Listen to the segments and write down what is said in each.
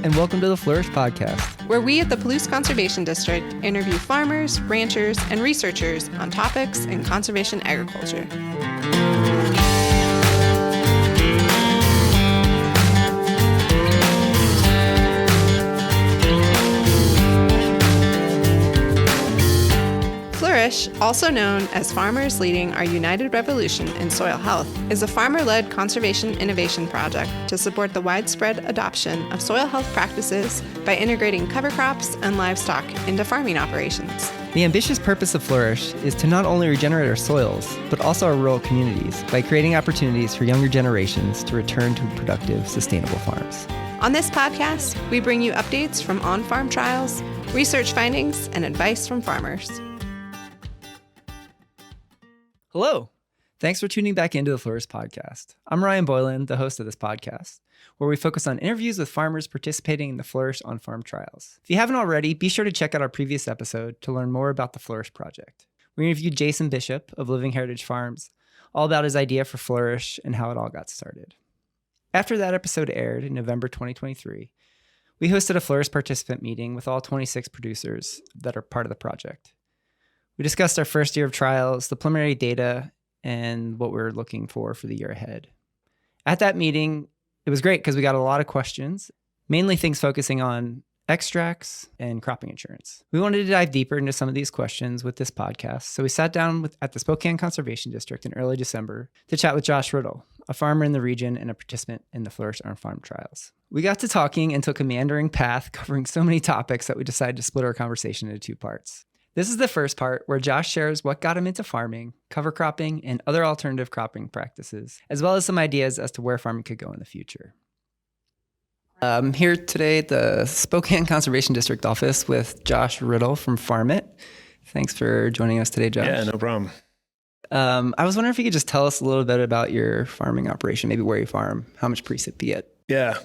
and welcome to the FLOURISH Podcast, where we at the Palouse Conservation District interview farmers, ranchers, and researchers on topics in conservation agriculture. FLOURISH, also known as Farmers Leading Our United Revolution in Soil Health, is a farmer-led conservation innovation project to support the widespread adoption of soil health practices by integrating cover crops and livestock into farming operations. The ambitious purpose of FLOURISH is to not only regenerate our soils, but also our rural communities by creating opportunities for younger generations to return to productive, sustainable farms. On this podcast, we bring you updates from on-farm trials, research findings, and advice from farmers. Hello. Thanks for tuning back into the FLOURISH Podcast. I'm Ryan Boylan, the host of this podcast, where we focus on interviews with farmers participating in the FLOURISH on-farm trials. If you haven't already, be sure to check out our previous episode to learn more about the FLOURISH project. We interviewed Jason Bishop of Living Heritage Farms, all about his idea for FLOURISH and how it all got started. After that episode aired in November 2023, we hosted a FLOURISH participant meeting with all 26 producers that are part of the project. We discussed our first year of trials, the preliminary data, and what we're looking for the year ahead. At that meeting, it was great because we got a lot of questions, mainly things focusing on extracts and cropping insurance. We wanted to dive deeper into some of these questions with this podcast, so we sat down at the Spokane Conservation District in early December to chat with Josh Riddle, a farmer in the region and a participant in the FLOURISH on-farm trials. We got to talking and took a meandering path covering so many topics that we decided to split our conversation into two parts. This is the first part where Josh shares what got him into farming, cover cropping, and other alternative cropping practices, as well as some ideas as to where farming could go in the future. I'm here today at the Spokane Conservation District office with Josh Riddle from Farm It. Thanks for joining us today, Josh. Yeah, no problem. I was wondering if you could just tell us a little bit about your farming operation, maybe where you farm, how much precip you get. Yeah.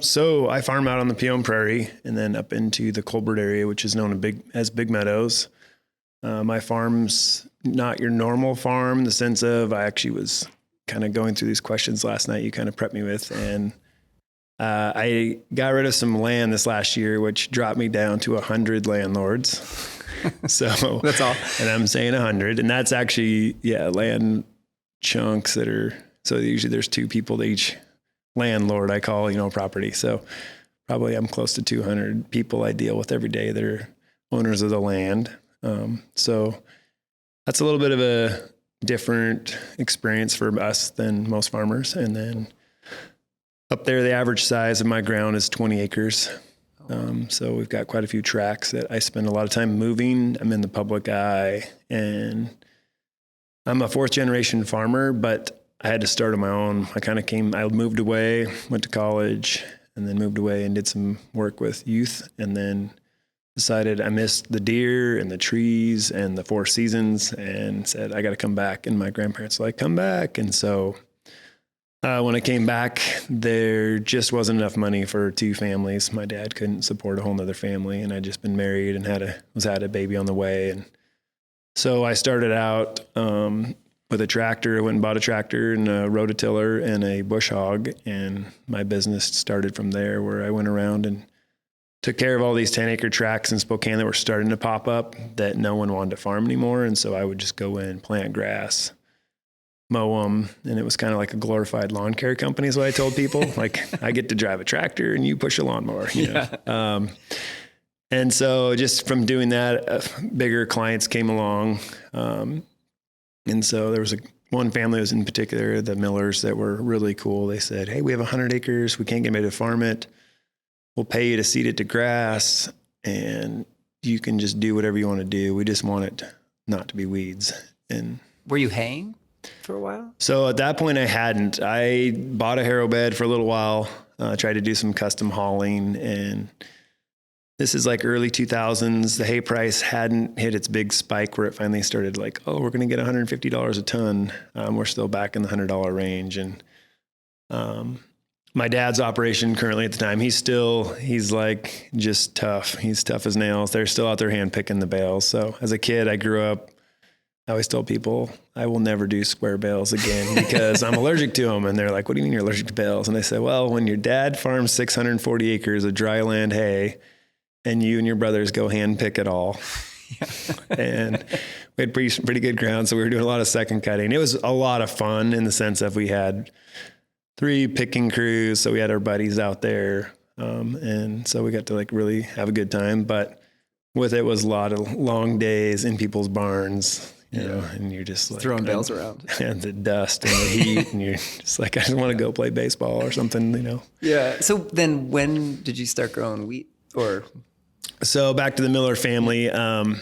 So I farm out on the Peone Prairie and then up into the Colbert area, which is known as Big Meadows. My farm's not your normal farm in the sense of I actually was kind of going through these questions last night you kind of prepped me with. And I got rid of some land this last year, which dropped me down to 100 landlords. So that's all. And I'm saying 100. And that's actually, land chunks that are, so usually there's two people to each landlord, I call, property. So probably I'm close to 200 people I deal with every day that are owners of the land. So that's a little bit of a different experience for us than most farmers. And then up there, the average size of my ground is 20 acres. So we've got quite a few tracts that I spend a lot of time moving. I'm in the public eye, and I'm a fourth generation farmer, but I had to start on my own. I moved away, went to college, and then moved away and did some work with youth, and then decided I missed the deer and the trees and the four seasons and said, I got to come back. And my grandparents were like, come back. And so when I came back, there just wasn't enough money for two families. My dad couldn't support a whole nother family, and I'd just been married and had a baby on the way. And so I started out, with a tractor. I went and bought a tractor and a rototiller and a bush hog. And my business started from there, where I went around and took care of all these 10-acre tracts in Spokane that were starting to pop up that no one wanted to farm anymore. And so I would just go in, plant grass, mow them. And it was kind of like a glorified lawn care company is what I told people. Like, I get to drive a tractor and you push a lawnmower. You know? And so just from doing that, bigger clients came along. And so there was one family was in particular, the Millers, that were really cool. They said, hey, we have 100 acres. We can't get anybody to farm it. We'll pay you to seed it to grass, and you can just do whatever you want to do. We just want it not to be weeds. And were you haying for a while? So at that point I hadn't. I bought a harrow bed for a little while, tried to do some custom hauling, and this is like early 2000s. The hay price hadn't hit its big spike where it finally started like, oh, we're going to get $150 a ton. We're still back in the $100 range. And my dad's operation currently at the time, he's like just tough. He's tough as nails. They're still out there hand picking the bales. So as a kid, I grew up I always tell people I will never do square bales again because I'm allergic to them. And they're like, what do you mean you're allergic to bales? And I say, well, when your dad farms 640 acres of dry land hay and you and your brothers go hand pick it all. And we had pretty good ground. So we were doing a lot of second cutting. It was a lot of fun in the sense of we had 3 picking crews. So we had our buddies out there. And so we got to like really have a good time, but with it was a lot of long days in people's barns. You know, and you're just like throwing bales around and the dust and the heat, and you're just like, I just want to go play baseball or something, you know? Yeah. So then when did you start growing wheat or? So back to the Miller family, kind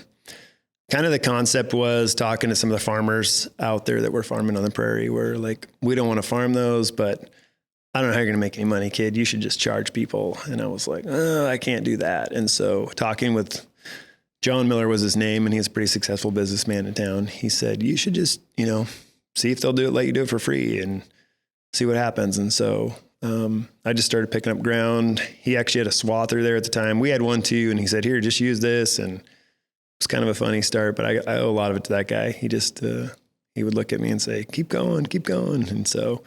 of the concept was talking to some of the farmers out there that were farming on the prairie where like, we don't want to farm those, but I don't know how you're going to make any money, kid. You should just charge people. And I was like, oh, I can't do that. And so talking with John Miller was his name, and he's a pretty successful businessman in town. He said, you should just, you know, see if they'll do it, let you do it for free and see what happens. And so I just started picking up ground. He actually had a swather there at the time. We had one too. And he said, here, just use this. And it was kind of a funny start, but I owe a lot of it to that guy. He just, he would look at me and say, keep going, keep going. And so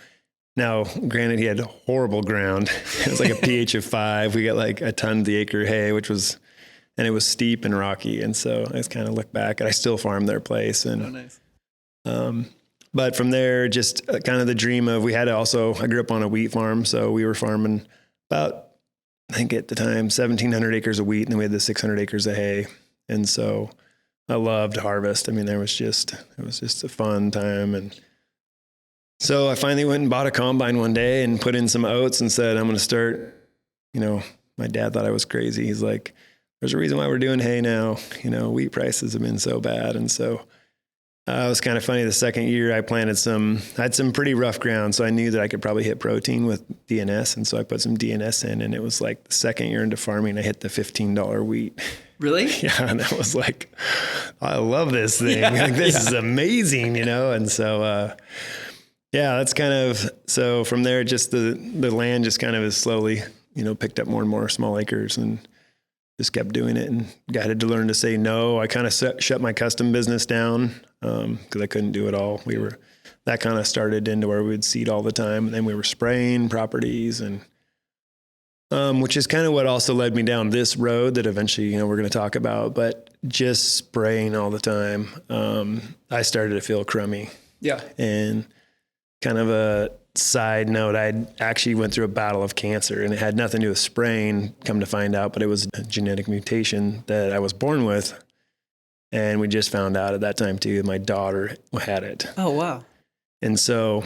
now, granted, he had horrible ground. It was like a pH of 5. We got like a ton of the acre hay, and it was steep and rocky. And so I just kind of look back and I still farm their place. And, but from there, just kind of the dream of, I grew up on a wheat farm. So we were farming about, I think at the time, 1,700 acres of wheat. And then we had the 600 acres of hay. And so I loved harvest. I mean, it was just a fun time. And so I finally went and bought a combine one day and put in some oats and said, I'm going to start, you know, my dad thought I was crazy. He's like, there's a reason why we're doing hay now. You know, wheat prices have been so bad. And so it was kind of funny. The second year I had some pretty rough ground. So I knew that I could probably hit protein with DNS. And so I put some DNS in, and it was like the second year into farming, I hit the $15 wheat. Really? Yeah. And I was like, I love this thing. Yeah, like, this is amazing, you know? And so, yeah, that's kind of, so from there, just the land just kind of is slowly, you know, picked up more and more small acres and just kept doing it, and got to learn to say no. I kind of shut my custom business down because I couldn't do it all. That kind of started into where we would seed all the time, and then we were spraying properties, and which is kind of what also led me down this road that eventually, you know, we're going to talk about, but just spraying all the time. I started to feel crummy. Yeah. And kind of a side note, I actually went through a battle of cancer, and it had nothing to do with spraying, come to find out, but it was a genetic mutation that I was born with. And we just found out at that time too, my daughter had it. Oh, wow. And so,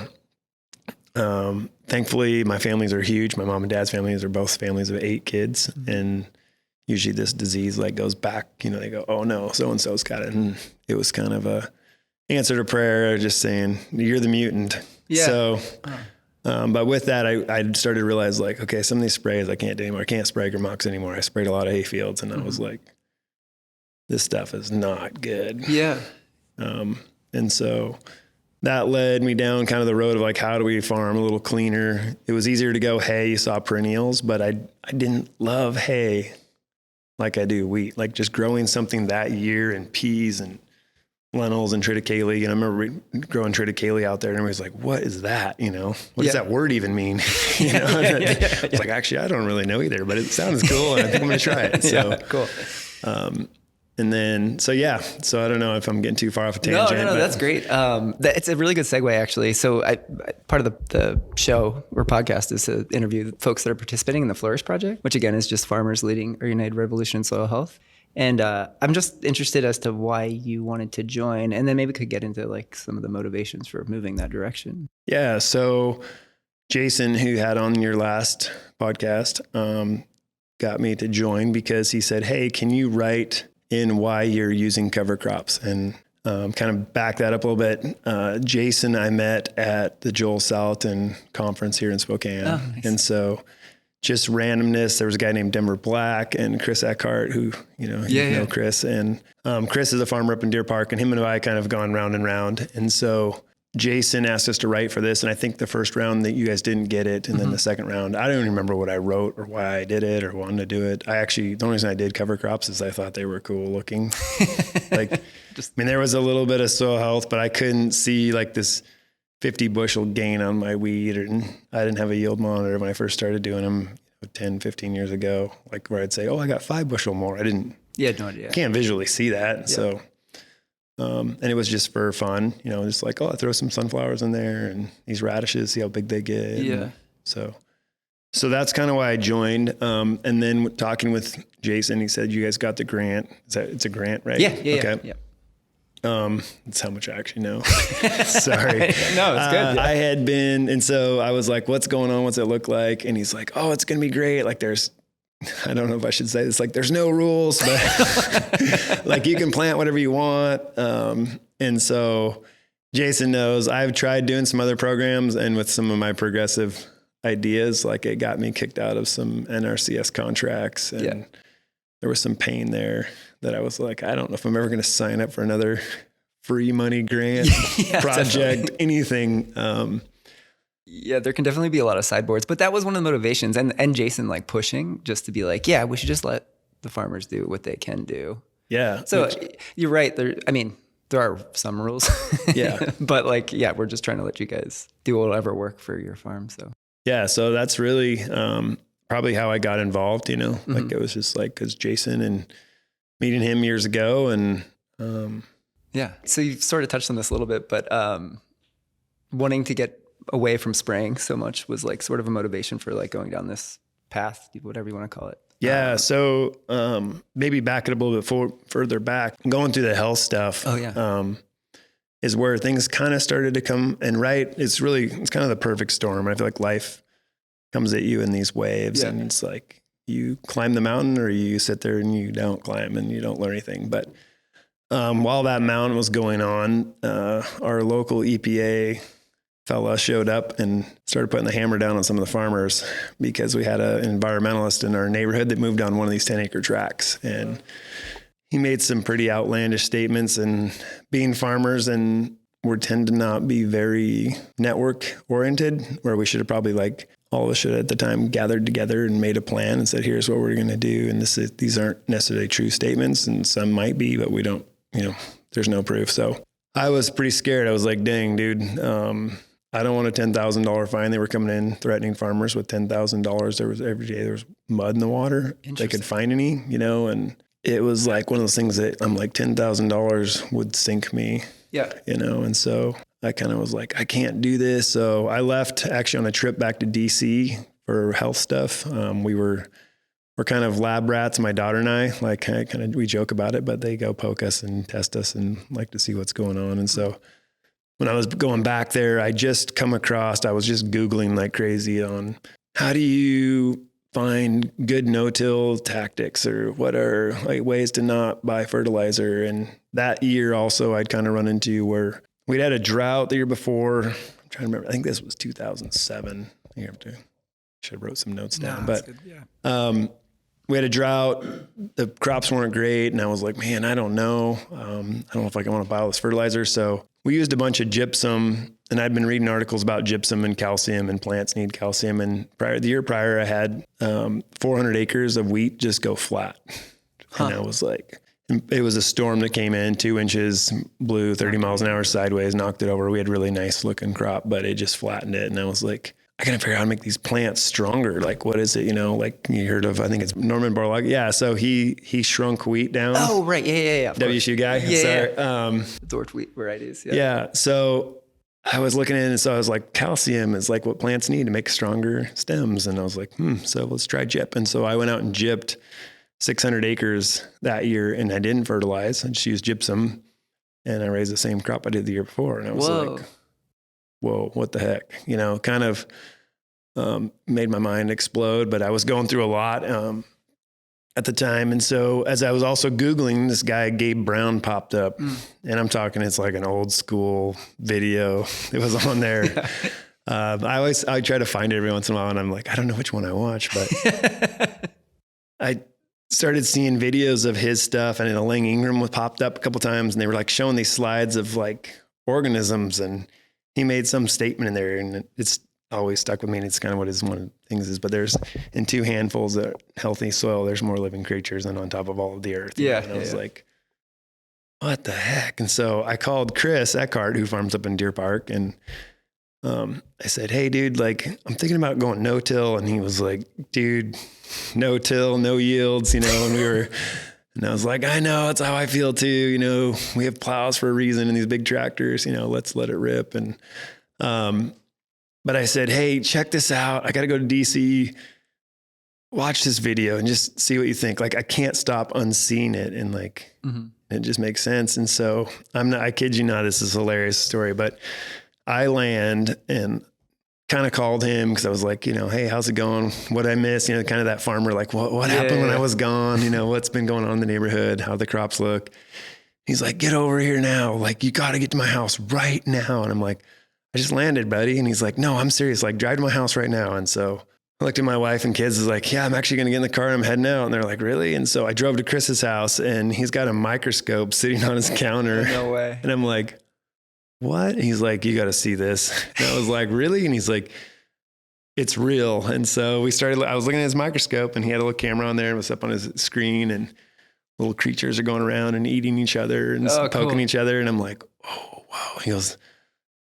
thankfully my families are huge. My mom and dad's families are both families of 8 kids. Mm-hmm. And usually this disease like goes back, you know, they go, oh no, so-and-so's got it. And it was kind of a answer to prayer, just saying, you're the mutant. Yeah. So, but with that, I started to realize like, okay, some of these sprays I can't do anymore. I can't spray gramox anymore. I sprayed a lot of hay fields, and I was like, this stuff is not good. Yeah. And so that led me down kind of the road of like, how do we farm a little cleaner? It was easier to go hay. You saw perennials, but I didn't love hay like I do wheat, like just growing something that year and peas and lentils and triticale. And I remember growing triticale out there, and everybody's like, what is that? You know, what does that word even mean? You know, it's like, actually, I don't really know either, but it sounds cool, and I think I'm going to try it. So cool. And then, so I don't know if I'm getting too far off a tangent. No, that's great. It's a really good segue, actually. So part of the show or podcast is to interview folks that are participating in the Flourish Project, which again is just farmers leading our United Revolution in soil health. And I'm just interested as to why you wanted to join, and then maybe could get into like some of the motivations for moving that direction. Yeah. So Jason, who had on your last podcast, got me to join because he said, hey, can you write in why you're using cover crops? And kind of back that up a little bit. Jason, I met at the Joel Salatin conference here in Spokane. Oh, nice. And so just randomness. There was a guy named Denver Black and Chris Eckhart, who, you know Chris. And Chris is a farmer up in Deer Park, and him and I kind of gone round and round. And so Jason asked us to write for this. And I think the first round that you guys didn't get it. And then the second round, I don't even remember what I wrote or why I did it or wanted to do it. The only reason I did cover crops is I thought they were cool looking. There was a little bit of soil health, but I couldn't see like this 50 bushel gain on my weed. And I didn't have a yield monitor when I first started doing them 10, 15 years ago, like where I'd say, oh, I got 5 bushel more. I didn't. Yeah, no idea. Can't visually see that. Yeah. So, and it was just for fun, just like, oh, I throw some sunflowers in there and these radishes, see how big they get. Yeah. So that's kind of why I joined. And then talking with Jason, he said, you guys got the grant. It's a grant, right? Yeah. Okay. Yeah. That's how much I actually know. Sorry. No, it's good. Yeah. I had been, and so I was like, what's going on? What's it look like? And he's like, oh, it's going to be great. Like I don't know if I should say this, like there's no rules, but like you can plant whatever you want. And so Jason knows I've tried doing some other programs, and with some of my progressive ideas, like it got me kicked out of some NRCS contracts, and there was some pain there that I was like, I don't know if I'm ever going to sign up for another free money grant project, anything. Yeah, there can definitely be a lot of sideboards, but that was one of the motivations, and Jason like pushing just to be like, yeah, we should just let the farmers do what they can do. Yeah. So you're right. There are some rules. Yeah. But we're just trying to let you guys do whatever work for your farm. So yeah, so that's really probably how I got involved. Like it was just like because Jason and meeting him years ago, and yeah. So you sort of touched on this a little bit, but wanting to get away from spraying so much was like sort of a motivation for like going down this path, whatever you want to call it. Yeah. So maybe back it a little bit further back, going through the health stuff. Oh yeah. Is where things kind of started to come and it's kind of the perfect storm. I feel like life comes at you in these waves, and it's like you climb the mountain or you sit there and you don't climb and you don't learn anything. But while that mountain was going on, our local EPA fella showed up and started putting the hammer down on some of the farmers because we had an environmentalist in our neighborhood that moved on one of these 10-acre tracts, and he made some pretty outlandish statements. And being farmers, and we tend to not be very network oriented, where we should have probably all of us should at the time gathered together and made a plan and said, here's what we're going to do. And these aren't necessarily true statements, and some might be, but we don't, there's no proof. So I was pretty scared. I was like, dang, dude, I don't want a $10,000 fine. They were coming in threatening farmers with $10,000. Every day there was mud in the water. They could find any, and it was like one of those things that I'm like, $10,000 would sink me. Yeah. And so I kind of was like, I can't do this. So I left actually on a trip back to DC for health stuff. We're kind of lab rats, my daughter and I, we joke about it, but they go poke us and test us and like to see what's going on. And so when I was going back there, I was just Googling like crazy on how do you find good no-till tactics, or what are ways to not buy fertilizer. And that year also I'd kind of run into where we'd had a drought the year before. I'm trying to remember. I think this was 2007. Should have wrote some notes down, but we had a drought. The crops weren't great. And I was like, man, I don't know. I don't know if I want to buy all this fertilizer. So we used a bunch of gypsum, and I'd been reading articles about gypsum and calcium, and plants need calcium. And the year prior, I had 400 acres of wheat just go flat. And I was like, it was a storm that came in, 2 inches, blew 30 miles an hour sideways, knocked it over. We had really nice looking crop, but it just flattened it. And I was like, I gotta figure out how to make these plants stronger. Like, what is it? Like you heard of, I think it's Norman Borlaug. Yeah. So he shrunk wheat down. Oh, right. Yeah. WSU guy. Yeah. Dwarf wheat varieties. Yeah. So I was looking in, and so I was like, calcium is like what plants need to make stronger stems. And I was like, so let's try gyp. And so I went out and gypped 600 acres that year, and I didn't fertilize. I just used gypsum, and I raised the same crop I did the year before. And I was like, whoa, what the heck? Kind of made my mind explode, but I was going through a lot at the time. And so as I was also Googling, this guy, Gabe Brown, popped up, and I'm talking, it's like an old school video. It was on there. I try to find it every once in a while, and I'm like, I don't know which one I watch, but I started seeing videos of his stuff, and Elaine Ingram was popped up a couple times, and they were like showing these slides of like organisms, and he made some statement in there, and it's always stuck with me. And it's kind of what one of the things is, but there's in 2 handfuls of healthy soil, there's more living creatures than on top of all of the earth. Yeah. And I was like, what the heck? And so I called Chris Eckhart, who farms up in Deer Park. And I said, hey dude, like I'm thinking about going no-till. And he was like, dude, no-till, no yields, you know, and I was like, I know, that's how I feel too. You know, we have plows for a reason and these big tractors, you know, let's let it rip. And, but I said, hey, check this out. I got to go to DC, watch this video and just see what you think. Like, I can't stop unseeing it. And like, it just makes sense. And so I kid you not, this is a hilarious story, but I land and kind of called him because I was like, you know, hey, how's it going? What'd I miss? You know, kind of that farmer, like what happened when I was gone? You know, what's been going on in the neighborhood? How the crops look? He's like, get over here now. Like, you got to get to my house right now. And I'm like, I just landed, buddy. And he's like, no, I'm serious. Like, drive to my house right now. And so I looked at my wife and kids, is like, yeah, I'm actually going to get in the car and I'm heading out. And they're like, really? And so I drove to Chris's house and he's got a microscope sitting on his counter. No way. And I'm like, what? And he's like, you got to see this. And I was like, really? And he's like, it's real. And so I was looking at his microscope and he had a little camera on there and was up on his screen and little creatures are going around and eating each other and poking each other. And I'm like, oh, wow. He goes,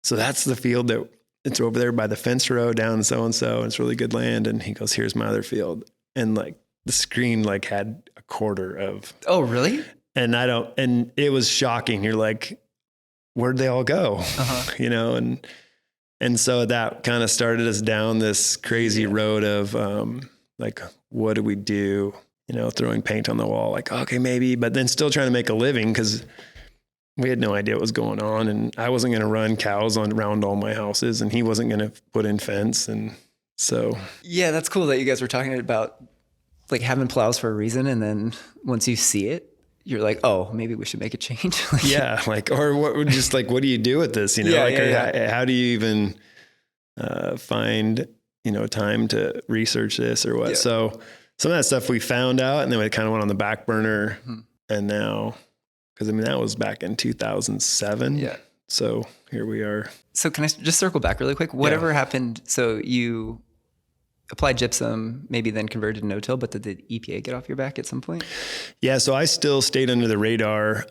so that's the field that it's over there by the fence row down so-and-so. And it's really good land. And he goes, here's my other field. And like the screen like had a quarter of. Oh, really? And and it was shocking. You're like, where'd they all go? You know? And so that kind of started us down this crazy road of like, what do we do? You know, throwing paint on the wall, like, okay, maybe, but then still trying to make a living because we had no idea what was going on. And I wasn't going to run cows around all my houses and he wasn't going to put in fence. And so. Yeah, that's cool that you guys were talking about like having plows for a reason. And then once you see it, you're like, oh, maybe we should make a change. Yeah. Like, or what do you do with this? You know, how do you even find, you know, time to research this or what? Yeah. So some of that stuff we found out and then we kind of went on the back burner and now, because I mean, that was back in 2007. Yeah. So here we are. So can I just circle back really quick? Whatever happened, so you applied gypsum, maybe then converted to no-till, but did the EPA get off your back at some point? Yeah, so I still stayed under the radar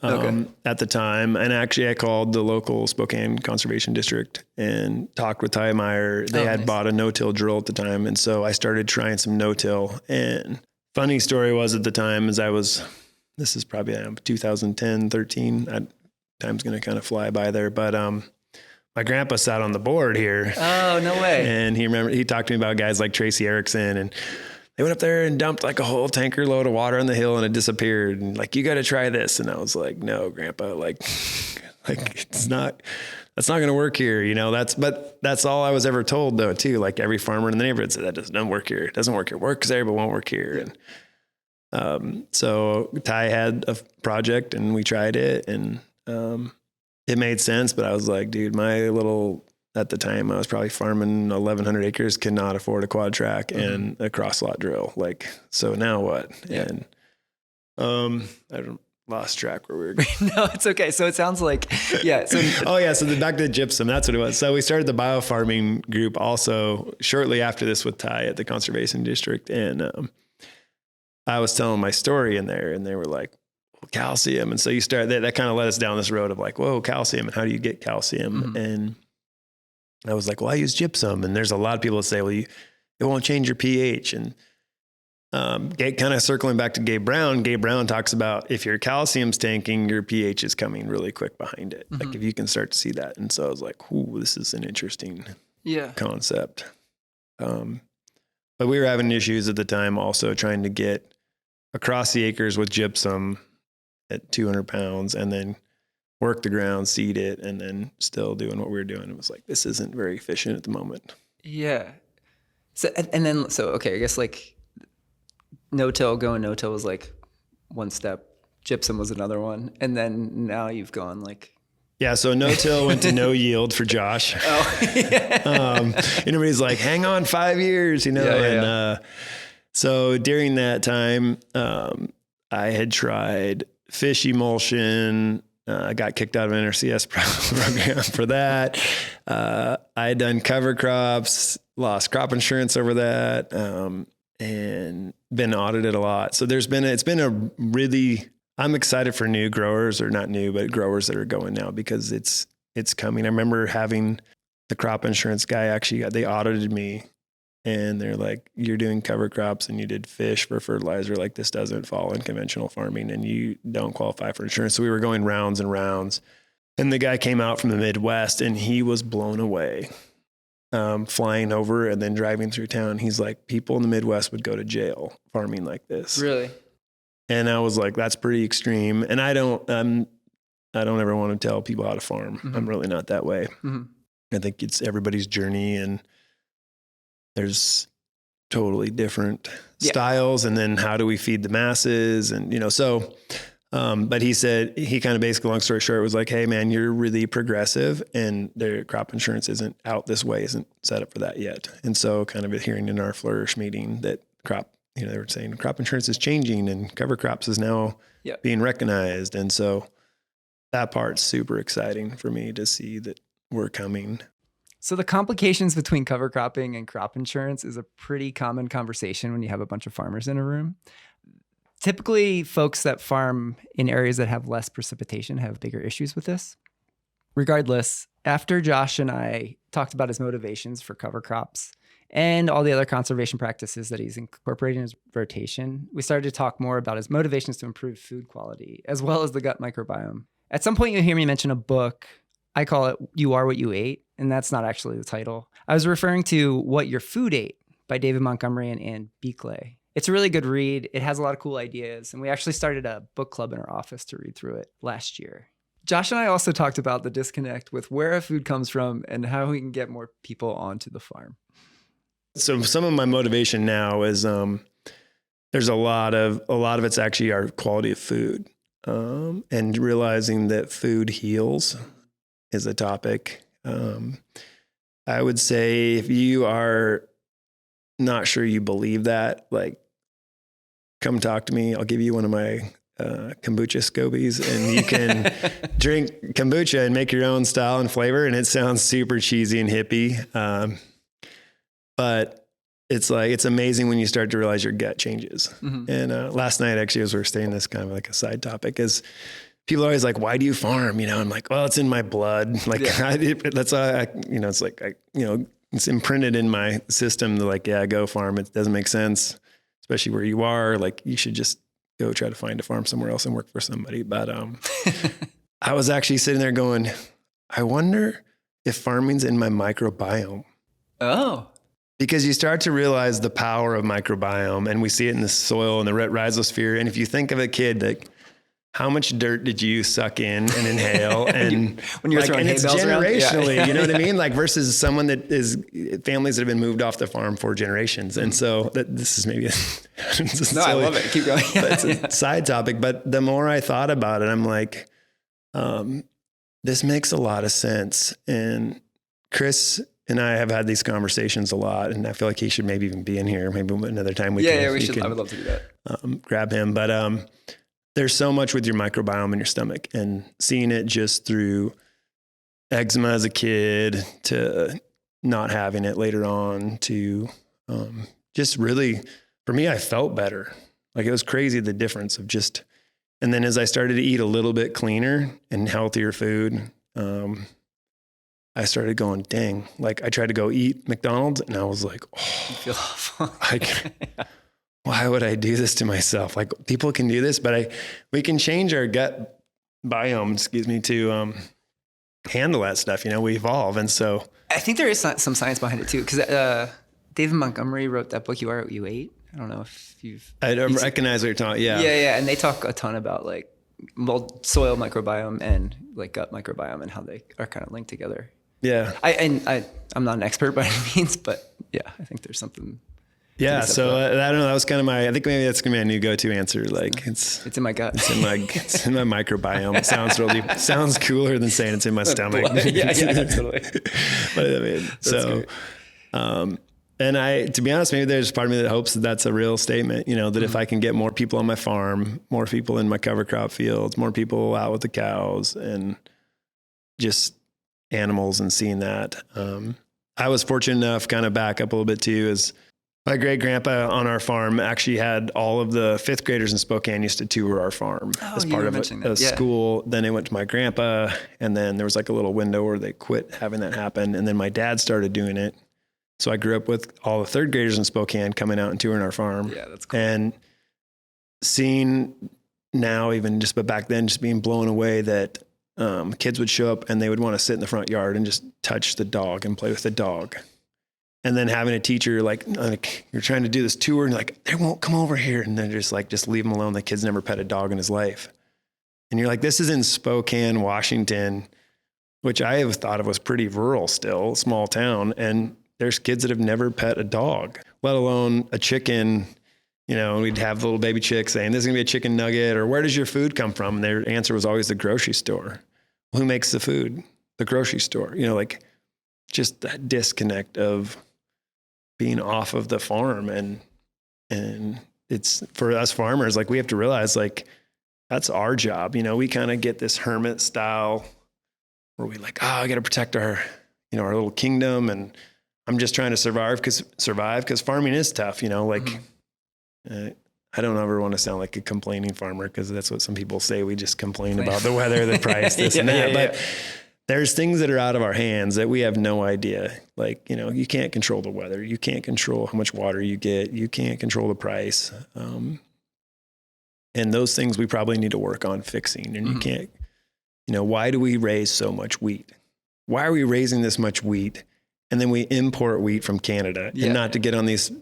at the time. And actually I called the local Spokane Conservation District and talked with Ty Meyer. They had bought a no-till drill at the time. And so I started trying some no-till. And funny story was at the time as this is probably 2010, 13. Time's going to kind of fly by there. But my grandpa sat on the board here. Oh, no way. And he talked to me about guys like Tracy Erickson. And they went up there and dumped like a whole tanker load of water on the hill and it disappeared. And like, you got to try this. And I was like, no, Grandpa, like that's not going to work here. You know, but that's all I was ever told though, too. Like every farmer in the neighborhood said that doesn't work here. It doesn't work here. Works there, but won't work here. And so Ty had a project and we tried it and, it made sense, but I was like, dude, at the time I was probably farming 1,100 acres, cannot afford a quad track and a cross lot drill. Like, so now what? Yeah. And, I lost track where we were going. No, it's okay. So it sounds like, yeah. So, so back to gypsum, that's what it was. So we started the biofarming group also shortly after this with Ty at the Conservation District. And, I was telling my story in there and they were like, calcium. And so you start that kind of led us down this road of like, whoa, calcium. And how do you get calcium? And I was like, well, I use gypsum. And there's a lot of people that say, well, it won't change your pH. And kind of circling back to Gabe Brown talks about if your calcium's tanking, your pH is coming really quick behind it. Like if you can start to see that. And so I was like, ooh, this is an interesting concept. But we were having issues at the time also trying to get across the acres with gypsum at 200 pounds and then work the ground, seed it, and then still doing what we were doing. It was like, this isn't very efficient at the moment. Yeah. So, okay, I guess like going no-till was like one step, gypsum was another one. And then now you've gone like. Yeah. So no-till went to no yield for Josh. Everybody's like, hang on 5 years, you know? So during that time, I had tried fish emulsion, I got kicked out of an NRCS program for that. I had done cover crops, lost crop insurance over that, and been audited a lot. So I'm excited for new growers, or not new, but growers that are going now, because it's coming. I remember having the crop insurance guy they audited me, and they're like, you're doing cover crops and you did fish for fertilizer. Like, this doesn't fall in conventional farming and you don't qualify for insurance. So we were going rounds and rounds, and the guy came out from the Midwest and he was blown away, flying over and then driving through town. He's like, people in the Midwest would go to jail farming like this. Really? And I was like, that's pretty extreme. And I don't ever want to tell people how to farm. Mm-hmm. I'm really not that way. Mm-hmm. I think it's everybody's journey, and there's totally different styles. And then how do we feed the masses? And, but he said, he kind of basically, long story short, was like, hey man, you're really progressive, and their crop insurance isn't out this way, isn't set up for that yet. And so kind of hearing in our Flourish meeting that they were saying crop insurance is changing and cover crops is now being recognized. And so that part's super exciting for me to see that we're coming. So the complications between cover cropping and crop insurance is a pretty common conversation when you have a bunch of farmers in a room. Typically, folks that farm in areas that have less precipitation have bigger issues with this. Regardless, after Josh and I talked about his motivations for cover crops and all the other conservation practices that he's incorporating in his rotation, we started to talk more about his motivations to improve food quality, as well as the gut microbiome. At some point, you'll hear me mention a book. I call it You Are What You Ate, and that's not actually the title. I was referring to What Your Food Ate by David Montgomery and Ann Beakley. It's a really good read. It has a lot of cool ideas, and we actually started a book club in our office to read through it last year. Josh and I also talked about the disconnect with where our food comes from and how we can get more people onto the farm. So some of my motivation now is there's a lot of it's actually our quality of food, and realizing that food heals is a topic. I would say if you are not sure you believe that, like, come talk to me. I'll give you one of my kombucha scobies, and you can drink kombucha and make your own style and flavor. And it sounds super cheesy and hippie. But it's amazing when you start to realize your gut changes. Mm-hmm. And last night, actually, as we were staying, this kind of like a side topic is, people are always like, why do you farm? I'm like, well, it's in my blood. Like, it's imprinted in my system. They're like, yeah, go farm. It doesn't make sense, especially where you are. Like, you should just go try to find a farm somewhere else and work for somebody. But I was actually sitting there going, I wonder if farming's in my microbiome. Oh. Because you start to realize the power of microbiome, and we see it in the soil and the rhizosphere. And if you think of a kid, like, how much dirt did you suck in and inhale? And when you're throwing hay it's bales generationally, around? you know what I mean? Like, versus someone that is families that have been moved off the farm for generations. And so this is maybe I love it. Keep going. But it's a side topic. But the more I thought about it, I'm like, this makes a lot of sense. And Chris and I have had these conversations a lot, and I feel like he should maybe even be in here. Maybe another time we should. I would love to do that. Grab him. But there's so much with your microbiome in your stomach, and seeing it just through eczema as a kid to not having it later on to just really, for me, I felt better. Like, it was crazy, the difference of just, and then as I started to eat a little bit cleaner and healthier food, I started going, dang, like, I tried to go eat McDonald's and I was like, oh, you feel awful. Why would I do this to myself? Like, people can do this, but we can change our gut biome, to handle that stuff. We evolve. And so I think there is some science behind it too. Cause David Montgomery wrote that book, You Are What You Ate. I don't know if I recognize what you're talking. Yeah. Yeah. And they talk a ton about like soil microbiome and like gut microbiome and how they are kind of linked together. Yeah. I'm not an expert by any means, but yeah, I think there's something. Yeah. So I don't know. That was kind of I think maybe that's gonna be my new go-to answer. Like, it's in my gut. It's in my microbiome. It sounds cooler than saying it's in my stomach. Yeah, totally. But I mean, And to be honest, maybe there's part of me that hopes that that's a real statement, you know, that if I can get more people on my farm, more people in my cover crop fields, more people out with the cows and just animals and seeing that. I was fortunate enough, kind of back up a little bit too, is my great grandpa on our farm actually had all of the fifth graders in Spokane used to tour our farm as part of a school. Then they went to my grandpa, and then there was like a little window where they quit having that happen. And then my dad started doing it. So I grew up with all the third graders in Spokane coming out and touring our farm. Yeah, that's cool. And seeing now, even just, but back then, just being blown away that kids would show up and they would want to sit in the front yard and just touch the dog and play with the dog. And then having a teacher like you're trying to do this tour and like, they won't come over here. And then just leave them alone. The kid's never pet a dog in his life. And you're like, this is in Spokane, Washington, which I have thought of was pretty rural still, small town. And there's kids that have never pet a dog, let alone a chicken. You know, we'd have the little baby chicks saying, this is gonna be a chicken nugget, or where does your food come from? And their answer was always the grocery store. Well, who makes the food? The grocery store. You know, like just that disconnect of being off of the farm. And it's for us farmers, like we have to realize like, that's our job. You know, we kind of get this hermit style where we like, I got to protect our little kingdom. And I'm just trying to survive because farming is tough, you know, like, I don't ever want to sound like a complaining farmer because that's what some people say. We just complain about the weather, the price, this and that. But there's things that are out of our hands that we have no idea. Like, you know, you can't control the weather. You can't control how much water you get. You can't control the price. And those things we probably need to work on fixing. And you can't, you know, why do we raise so much wheat? Why are we raising this much wheat? And then we import wheat from Canada. And not to get on these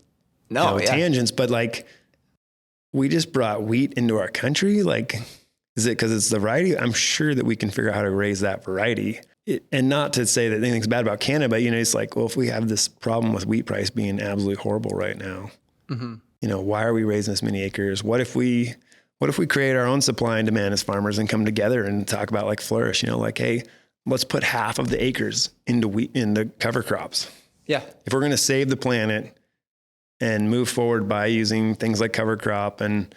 tangents, but like we just brought wheat into our country. Like, is it because it's the variety? I'm sure that we can figure out how to raise that variety. And not to say that anything's bad about Canada, but, you know, it's like, well, if we have this problem with wheat price being absolutely horrible right now, you know, why are we raising this many acres? What if we create our own supply and demand as farmers and come together and talk about like flourish, you know, like, hey, let's put half of the acres into wheat, into cover crops. Yeah. If we're going to save the planet and move forward by using things like cover crop. And,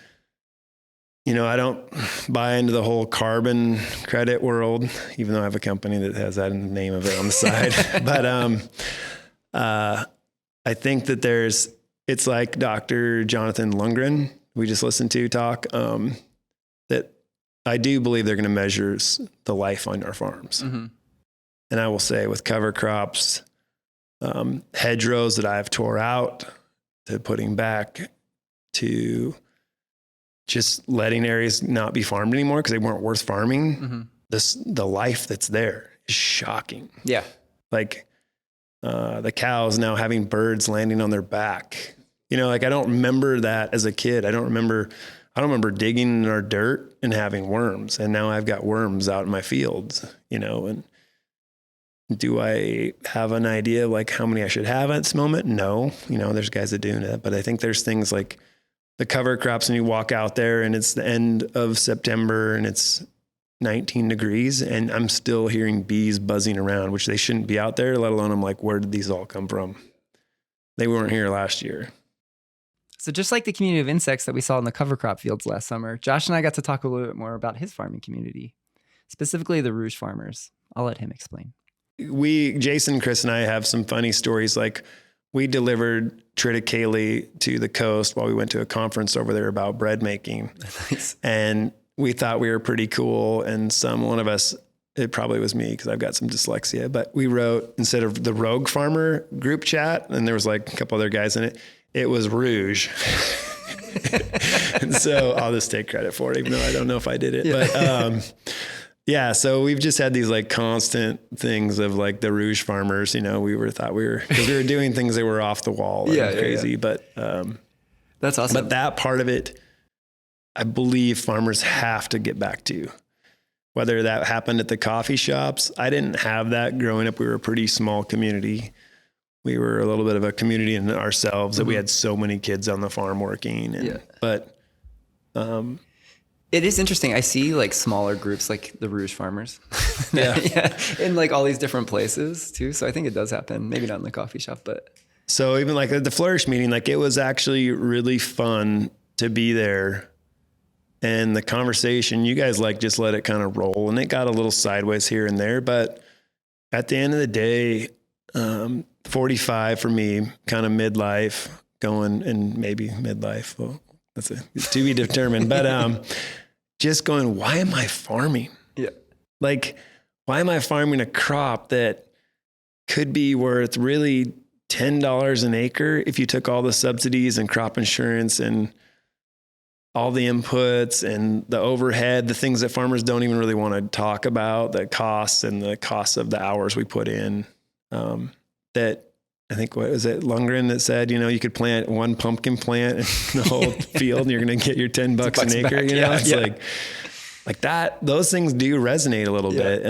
you know, I don't buy into the whole carbon credit world, even though I have a company that has that in the name of it on the side. But I think that it's like Dr. Jonathan Lundgren, we just listened to talk, that I do believe they're going to measure the life on our farms. And I will say with cover crops, hedgerows that I've tore out, to putting back, to just letting areas not be farmed anymore because they weren't worth farming. The life that's there is shocking. Yeah. Like the cows now having birds landing on their back. You know, like I don't remember that as a kid. I don't remember digging in our dirt and having worms. And now I've got worms out in my fields, you know, and do I have an idea of like how many I should have at this moment? No, you know, there's guys that do that, but I think there's things like the cover crops and you walk out there and it's the end of September and it's 19 degrees and I'm still hearing bees buzzing around, which they shouldn't be out there, let alone I'm like, where did these all come from? They weren't here last year. So just like the community of insects that we saw in the cover crop fields last summer, Josh and I got to talk a little bit more about his farming community, specifically the Rouge farmers. I'll let him explain. Jason, Chris, and I have some funny stories. Like we delivered triticale to the coast while we went to a conference over there about bread making. Nice. And we thought we were pretty cool. And one of us, it probably was me because I've got some dyslexia, but we wrote, instead of the Rogue Farmer group chat, and there was like a couple other guys in it, it was Rouge. And so I'll just take credit for it, even though I don't know if I did it. Yeah. But yeah, so we've just had these like constant things of like the Rouge farmers, you know, because we were doing things that were off the wall and crazy. Yeah. But that's awesome. But that part of it, I believe farmers have to get back to. Whether that happened at the coffee shops, I didn't have that growing up. We were a pretty small community. We were a little bit of a community in ourselves that we had so many kids on the farm working. But it is interesting. I see like smaller groups like the Rouge farmers in like all these different places too. So I think it does happen. Maybe not in the coffee shop, but So even like at the Flourish meeting, like it was actually really fun to be there. And the conversation, you guys like just let it kind of roll, and it got a little sideways here and there. But at the end of the day, 45 for me, kind of midlife going, and maybe midlife. Well, that's to be determined. But just going, why am I farming? Yeah. Like, why am I farming a crop that could be worth really $10 an acre if you took all the subsidies and crop insurance and all the inputs and the overhead, the things that farmers don't even really want to talk about, the costs and the costs of the hours we put in. That I think, what was it, Lundgren that said, you know, you could plant one pumpkin plant in the whole field and you're going to get your $10 an acre. Back, you know, it's like that. Those things do resonate a little bit.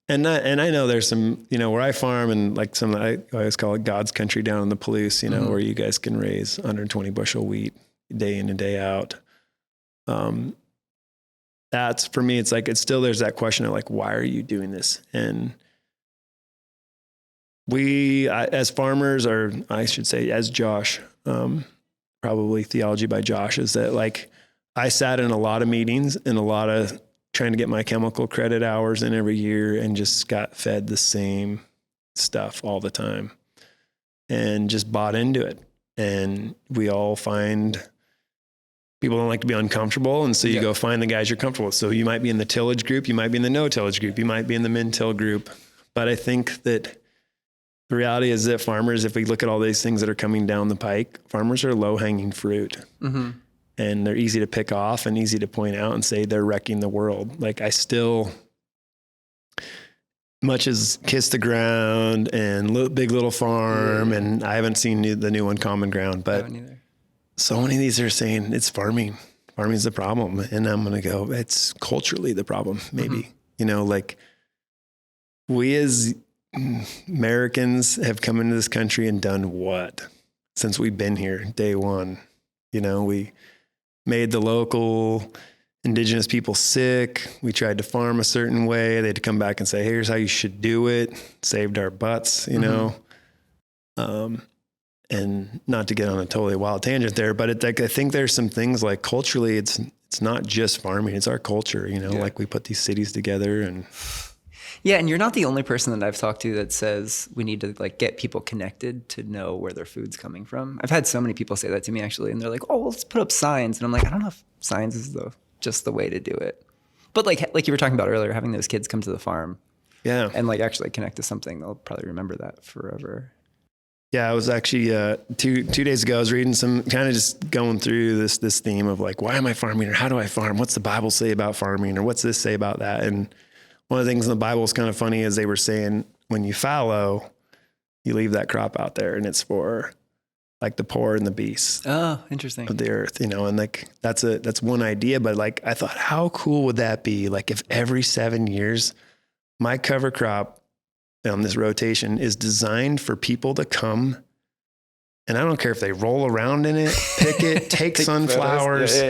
And I know there's some, you know, where I farm and like some, I always call it God's country down in the Palouse, you know, where you guys can raise 120 bushel wheat day in and day out. That's for me, it's like, it's still, there's that question of like, why are you doing this? And we, as farmers, or I should say as Josh, probably theology by Josh, is that like, I sat in a lot of meetings and a lot of trying to get my chemical credit hours in every year and just got fed the same stuff all the time and just bought into it. And we all find people don't like to be uncomfortable. And so you go find the guys you're comfortable with. So you might be in the tillage group, you might be in the no tillage group, you might be in the min-till group. But I think that the reality is that farmers, if we look at all these things that are coming down the pike, farmers are low hanging fruit. And they're easy to pick off and easy to point out and say they're wrecking the world. Like I still, much as Kiss the Ground and Big Little Farm, and I haven't seen the new one, Common Ground, but so many of these are saying it's farming. Farming's the problem. And I'm going to go, it's culturally the problem, maybe. You know, like we as Americans have come into this country and done what? Since we've been here, day one. You know, we made the local indigenous people sick. We tried to farm a certain way. They had to come back and say, hey, here's how you should do it. Saved our butts, you know? And not to get on a totally wild tangent there, but I think there's some things like culturally, it's not just farming, it's our culture, you know, like we put these cities together and. Yeah. And you're not the only person that I've talked to that says we need to like get people connected to know where their food's coming from. I've had so many people say that to me actually. And they're like, oh, well, let's put up signs. And I'm like, I don't know if signs is just the way to do it. But like you were talking about earlier, having those kids come to the farm and like actually connect to something, they'll probably remember that forever. Yeah, I was actually 2 days ago, I was reading some, kind of just going through this theme of like, why am I farming, or how do I farm? What's the Bible say about farming, or what's this say about that? And one of the things in the Bible is kind of funny is they were saying when you fallow, you leave that crop out there and it's for like the poor and the beasts. Oh, interesting. Of the earth, you know, and like that's one idea, but like I thought, how cool would that be? Like if every 7 years my cover crop on this rotation is designed for people to come, and I don't care if they roll around in it, pick it, take sunflowers,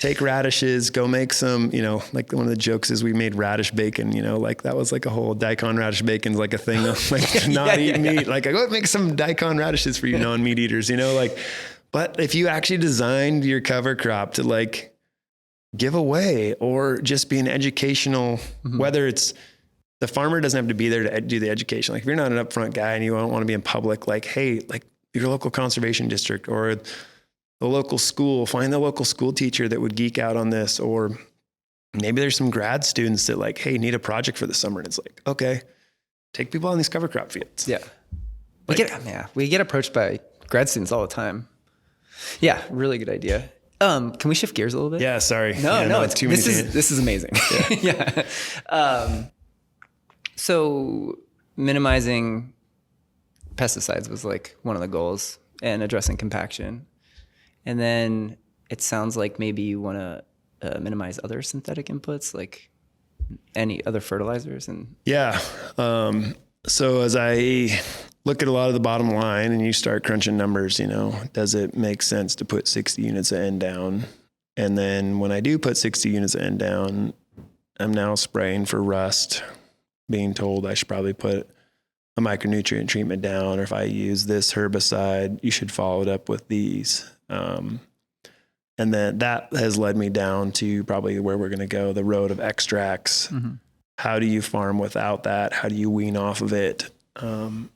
take radishes, go make some, you know, like one of the jokes is we made radish bacon, you know, like that was like a whole daikon radish bacon's like a thing of like not eat meat. Like I go make some daikon radishes for you non-meat eaters, you know, like, but if you actually designed your cover crop to like give away or just be an educational, whether it's, the farmer doesn't have to be there to do the education. Like if you're not an upfront guy and you don't want to be in public, like, hey, like your local conservation district or the local school, find the local school teacher that would geek out on this. Or maybe there's some grad students that like, hey, need a project for the summer. And it's like, okay, take people on these cover crop fields. Yeah. Like, We get approached by grad students all the time. Yeah. Really good idea. Can we shift gears a little bit? Yeah. Sorry. No, it's too many. This is amazing. So minimizing pesticides was like one of the goals, and addressing compaction. And then it sounds like maybe you want to minimize other synthetic inputs, like any other fertilizers. And so as I look at a lot of the bottom line and you start crunching numbers, you know, does it make sense to put 60 units of N down? And then when I do put 60 units of N down, I'm now spraying for rust, being told I should probably put a micronutrient treatment down, or if I use this herbicide, you should follow it up with these. And then that has led me down to probably where we're going to go, the road of extracts. Mm-hmm. How do you farm without that? How do you wean off of it? And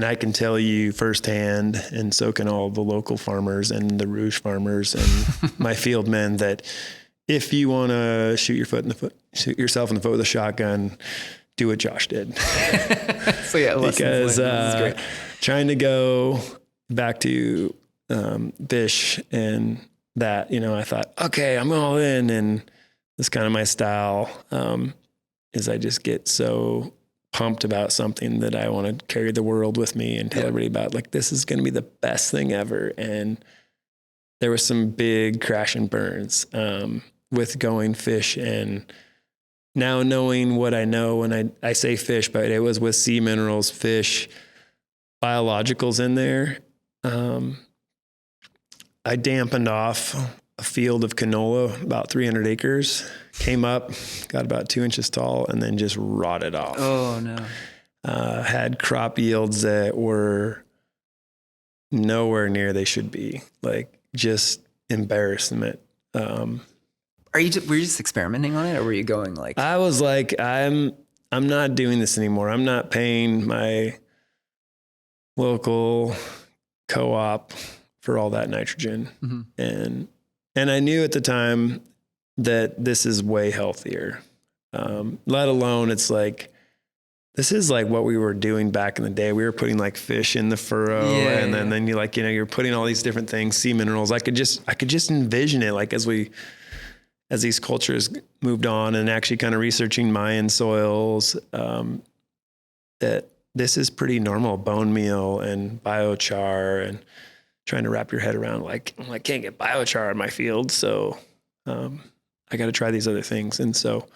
I can tell you firsthand, and so can all the local farmers and the Rouge farmers and my field men, that if you want to shoot yourself in the foot with a shotgun, do what Josh did. So yeah, because trying to go back to fish and that, I thought, okay, I'm all in, and that's kind of my style. Is I just get so pumped about something that I want to carry the world with me and tell everybody about, like, this is going to be the best thing ever. And there was some big crash and burns with going fish, and now knowing what I know when I say fish, but it was with sea minerals, fish, biologicals in there. I dampened off a field of canola, about 300 acres, came up, got about 2 inches tall, and then just rotted off. Oh no. Had crop yields that were nowhere near they should be, like just embarrassment. Were you just experimenting on it, or were you going like? I was like, I'm not doing this anymore. I'm not paying my local co-op for all that nitrogen. Mm-hmm. And I knew at the time that this is way healthier. Let alone it's like, this is like what we were doing back in the day. We were putting like fish in the furrow, and then you like, you're putting all these different things, sea minerals. I could just envision it, like as these cultures moved on and actually kind of researching Mayan soils, that this is pretty normal, bone meal and biochar, and trying to wrap your head around, like, I can't get biochar in my field. So, I got to try these other things. And so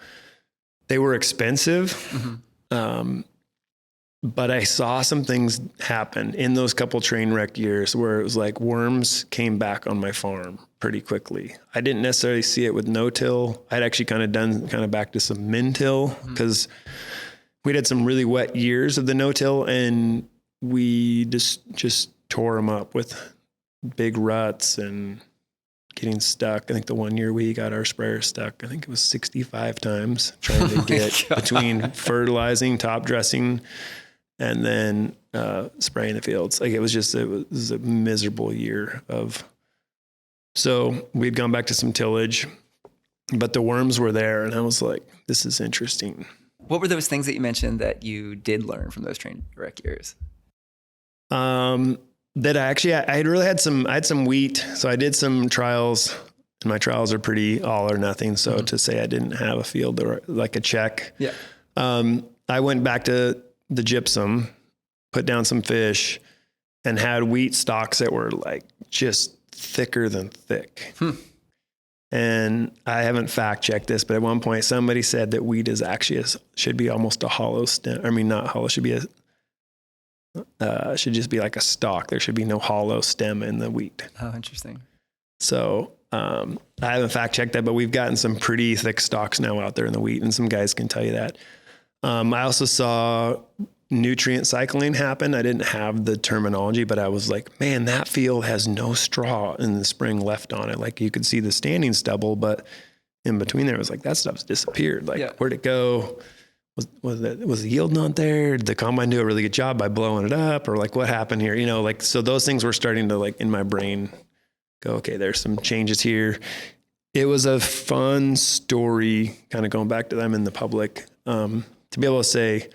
they were expensive. Mm-hmm. But I saw some things happen in those couple train wreck years where it was like worms came back on my farm pretty quickly. I didn't necessarily see it with no-till. I'd actually done back to some min-till, because we'd had some really wet years of the no-till, and we just tore them up with big ruts and getting stuck. I think the one year we got our sprayer stuck, I think it was 65 times trying to get between fertilizing, top dressing, and then spraying the fields. Like it was a miserable year so we'd gone back to some tillage, but the worms were there, and I was like, this is interesting. What were those things that you mentioned that you did learn from those train wreck years? That I had really had some wheat. So I did some trials, and my trials are pretty all or nothing. So to say I didn't have a field or like a check. Yeah. I went back to the gypsum, put down some fish, and had wheat stalks that were like just thicker than thick. And I haven't fact checked this, but at one point somebody said that wheat is actually should be almost a hollow stem. I mean, not hollow, should just be like a stalk. There should be no hollow stem in the wheat. Oh, interesting. So I haven't fact checked that, but we've gotten some pretty thick stalks now out there in the wheat, and some guys can tell you that. I also saw nutrient cycling happen. I didn't have the terminology, but I was like, man, that field has no straw in the spring left on it. Like you could see the standing stubble, but in between there, it was like, that stuff's disappeared. Like where'd it go? Was the yield not there? Did the combine do a really good job by blowing it up, or like what happened here? So those things were starting to, like, in my brain go, okay, there's some changes here. It was a fun story, kind of going back to them in the public, to be able to say,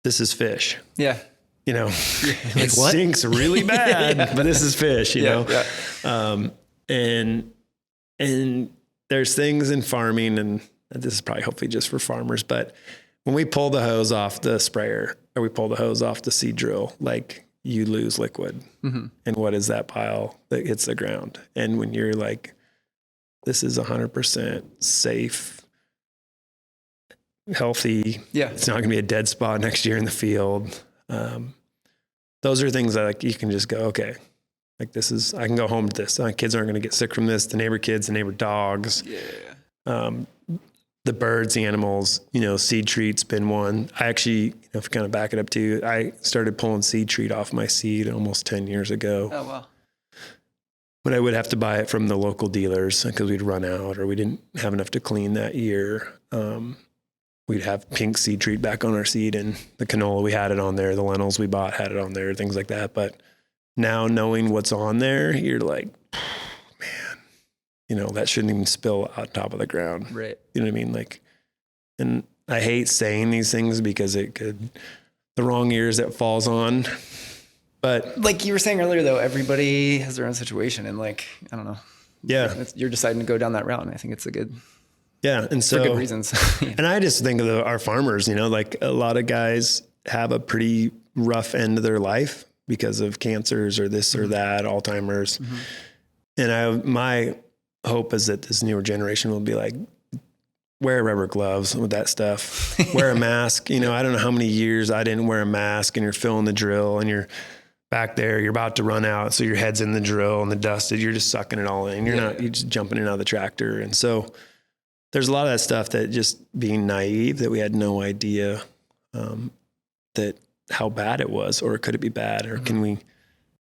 this is fish. Yeah. It stinks really bad, but this is fish, you know? Yeah. And there's things in farming, and this is probably hopefully just for farmers, but when we pull the hose off the sprayer, or we pull the hose off the seed drill, like, you lose liquid. Mm-hmm. And what is that pile that hits the ground? And when you're like, this is 100% safe, healthy. Yeah. It's not going to be a dead spot next year in the field. Those are things that, like, you can just go, okay, like, I can go home to this. My kids aren't going to get sick from this. The neighbor kids, the neighbor dogs. Yeah. the birds, the animals, seed treat's been one. I actually, if you kind of back it up too, I started pulling seed treat off my seed almost 10 years ago. Oh, wow. But I would have to buy it from the local dealers because we'd run out or we didn't have enough to clean that year. We'd have pink seed treat back on our seed, and the canola, we had it on there. The lentils we bought had it on there, things like that. But now knowing what's on there, you're like, man, that shouldn't even spill on top of the ground. Right. You know what I mean? Like, and I hate saying these things because the wrong ears it falls on. But like you were saying earlier, though, everybody has their own situation, and I don't know. Yeah. You're deciding to go down that route, and I think it's a good... Yeah. And so, for good reasons. And I just think of our farmers, like a lot of guys have a pretty rough end of their life because of cancers or this or that, Alzheimer's. Mm-hmm. And my hope is that this newer generation will be like, wear rubber gloves with that stuff, wear a mask. I don't know how many years I didn't wear a mask, and you're filling the drill and you're back there, you're about to run out. So your head's in the drill and the dust, you're just sucking it all in. You're just jumping in and out of the tractor. And so there's a lot of that stuff that just being naive, that we had no idea that how bad it was, or could it be bad, or can we,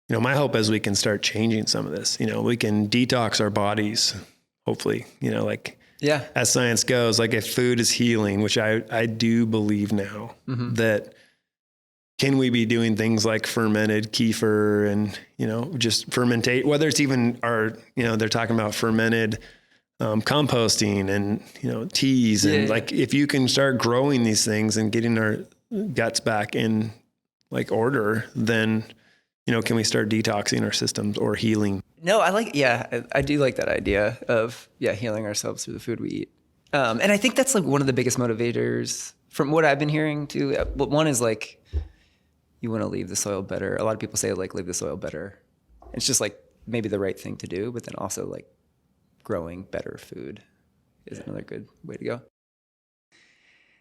my hope is we can start changing some of this. We can detox our bodies, hopefully, as science goes, like if food is healing, which I do believe now, that can we be doing things like fermented kefir and, just fermentate, whether it's even they're talking about fermented composting and, teas and like, if you can start growing these things and getting our guts back in order, then, can we start detoxing our systems or healing? No, I do like that idea of, healing ourselves through the food we eat. And I think that's one of the biggest motivators from what I've been hearing too. One is you want to leave the soil better. A lot of people say leave the soil better. It's just maybe the right thing to do, but then also growing better food is another good way to go.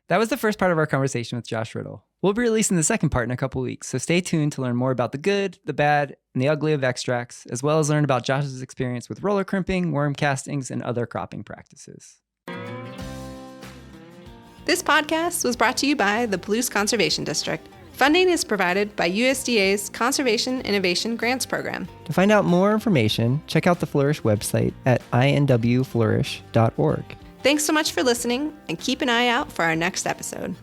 That was the first part of our conversation with Josh Riddle. We'll be releasing the second part in a couple weeks, so stay tuned to learn more about the good, the bad, and the ugly of extracts, as well as learn about Josh's experience with roller crimping, worm castings, and other cropping practices. This podcast was brought to you by the Palouse Conservation District. Funding is provided by USDA's Conservation Innovation Grants Program. To find out more information, check out the Flourish website at inwflourish.org. Thanks so much for listening, and keep an eye out for our next episode.